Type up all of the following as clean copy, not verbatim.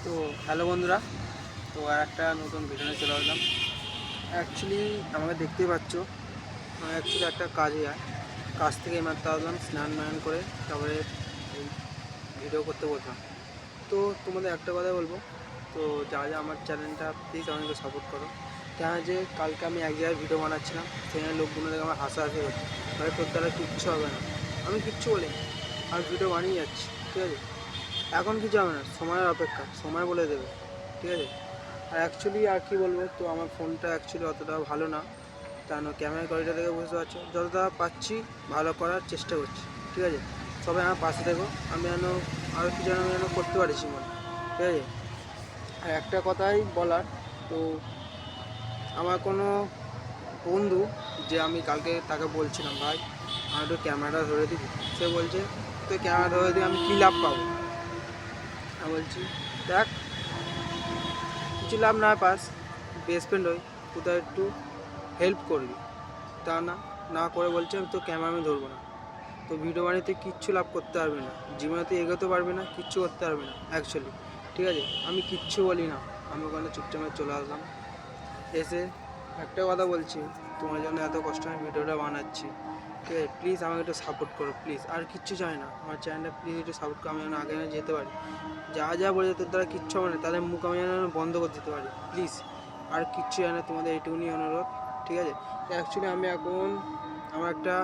তো হ্যালো বন্ধুরা, তো আর একটা নতুন ভিডিও নিয়ে চলে আসলাম। অ্যাকচুয়ালি আমাকে দেখতেই পাচ্ছ, অ্যাকচুয়ালি একটা কাজ থেকে মাত্র আসলাম, স্নান করে তারপরে এই ভিডিও করতে বলতাম। তো তোমাদের একটা কথা বলবো, তো যা আমার চ্যানেলটা প্লিজ আমাকে সাপোর্ট করো। কেন যে কালকে আমি এক জায়গায় ভিডিও বানাচ্ছিলাম, সেখানে লোকগুলো দেখে আমার হাসাহাসি হচ্ছে, মানে তোর দ্বারা কিচ্ছু হবে না। আমি কিচ্ছু বলিনি, আর ভিডিও বানিয়ে যাচ্ছি, ঠিক আছে। এখন কিছু হবে না, সময়ের অপেক্ষা, সময় বলে দেবে, ঠিক আছে। আর অ্যাকচুয়ালি আর কি বলবো, তো আমার ফোনটা অ্যাকচুয়ালি অতটা ভালো না, কেন ক্যামেরা কোয়ালিটি থেকে বুঝতে পারছো, যতটা পাচ্ছি ভালো করার চেষ্টা করছি, ঠিক আছে। সবাই আমার পাশে থেকো, আমি যেন আরও কিছু যেন করতে পারছি মনে, ঠিক আছে। আর একটা কথাই বলার, তো আমার কোনো বন্ধু, যে আমি কালকে তাকে বলছিলাম ভাই আমার একটু ক্যামেরাটা ধরে দিবি, সে বলছে তো ক্যামেরা ধরে দিয়ে আমি কী লাভ পাবো। আমি বলছি দেখ, কিছু লাভ না পাস, বেস্ট ফ্রেন্ড হই, কোথাও একটু হেল্প করবি, তা না না করে বলছে আমি তো ক্যামেরা আমি ধরবো না। তো ভিডিও বানিয়ে কিচ্ছু লাভ করতে পারবি না, জীবনে তুই এগোতে পারবি না, কিচ্ছু করতে পারবি না অ্যাকচুয়ালি, ঠিক আছে। আমি কিচ্ছু বলি না, আমি ওখানে চুপচাপ চলে আসলাম। এসে একটা কথা বলছি, তোমার জন্য এত কষ্ট আমি ভিডিওটা বানাচ্ছি, ঠিক আছে। প্লিজ আমাকে একটু সাপোর্ট করো প্লিজ, আর কিচ্ছু চাই না, আমার চ্যানেলটা প্লিজ একটু সাপোর্ট করো, আমি যেন আগে যেতে পারি। যা বলেছে তোর দ্বারা কিচ্ছু হবে না, তাদের মুখ আমি যেন বন্ধ করে দিতে পারি প্লিজ। আর কিচ্ছু জানে না, তোমাদের এইটুকুনি অনুরোধ, ঠিক আছে। তো অ্যাকচুয়ালি আমি এখন আমার একটা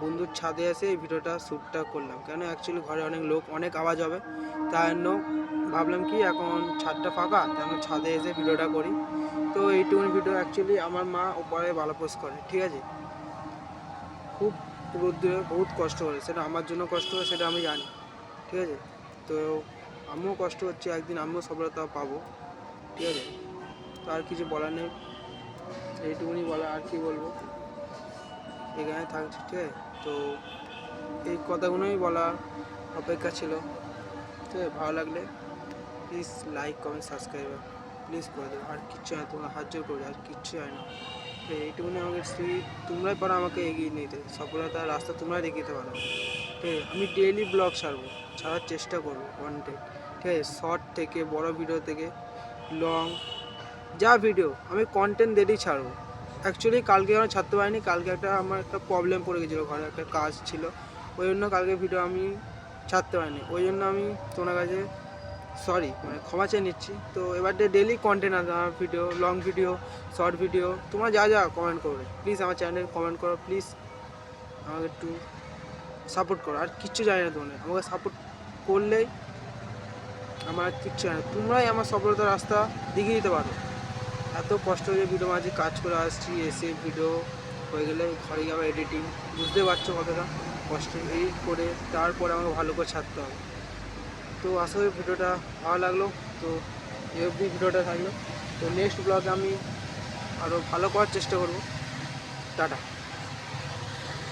বন্ধুর ছাদে এসে এই ভিডিওটা শ্যুটটা করলাম, কেন অ্যাকচুয়ালি ঘরে অনেক লোক, অনেক আওয়াজ হবে, তাই জন্য ভাবলাম কি এখন ছাদটা ফাঁকা, তাই আমি ছাদে এসে ভিডিওটা করি। তো এইটুকুনি ভিডিও অ্যাকচুয়ালি আমার মা ওপরে ভালো পোস্ট করে, ঠিক আছে। খুব রোদ্দুরে বহুত কষ্ট করে, সেটা আমার জন্য কষ্ট করে সেটা আমি জানি, ঠিক আছে। তো আমিও কষ্ট হচ্ছে, একদিন আমিও সফলতা পাবো, ঠিক আছে। তো আর কিছু বলার নেই, এইটুকুনি বলা, আর কি বলবো, এখানে থাকছি, ঠিক আছে। তো এই কথাগুলোই বলার অপেক্ষা ছিল, ঠিক আছে। ভালো লাগলে please like comment subscribe please করে দেবো, আর কিচ্ছু হয় তোমরা হাত জোর করে, আর কিচ্ছু হয় না। এইটুকুনি আমাকে তোমরাই পারো আমাকে এগিয়ে নিতে, সফলতার রাস্তা তোমরাই দেখিয়ে দিতে পারো, ঠিক আছে। আমি ডেইলি ব্লগ ছাড়ার চেষ্টা করবো, কন্টেন্ট, ঠিক আছে। শর্ট থেকে বড় ভিডিও থেকে লং যা ভিডিও, আমি কন্টেন্ট ডেলি ছাড়বো। অ্যাকচুয়ালি কালকে আমার ছাড়তে পারিনি, কালকে আমার একটা প্রবলেম পড়ে গেছিলো, ঘরে একটা কাজ ছিল, ওই জন্য কালকে ভিডিও আমি ছাড়তে পারিনি, ওই জন্য আমি তোমার কাছে সরি, মানে ক্ষমা চেয়ে নিচ্ছি। তো এবার ডেলি কন্টেন্ট আছে আমার, video, long video, short video, তোমরা যা কমেন্ট করবে প্লিজ আমার চ্যানেলে কমেন্ট করো, প্লিজ আমাকে একটু সাপোর্ট করো। আর কিচ্ছু জানি না, তোমাদের আমাকে সাপোর্ট করলেই আমার কিচ্ছু জানি না, তোমরাই আমার সফলতার রাস্তা দেখিয়ে দিতে পারো। এত কষ্ট করে ভিডিও মাঝে কাজ করে আসছি, এসে ভিডিও হয়ে গেলে ঘরে গিয়ে আবার এডিটিং, বুঝতে পারছো কতটা কষ্ট, এডিট করে তারপরে আমাকে ভালো করে ছাড়তে হবে। তো আশা করি ভিডিওটা ভালো লাগলো, তো এই অবধি ভিডিওটা থাকলো। তো নেক্সট ব্লগে আমি আরও ভালো করার চেষ্টা করব। টাটা।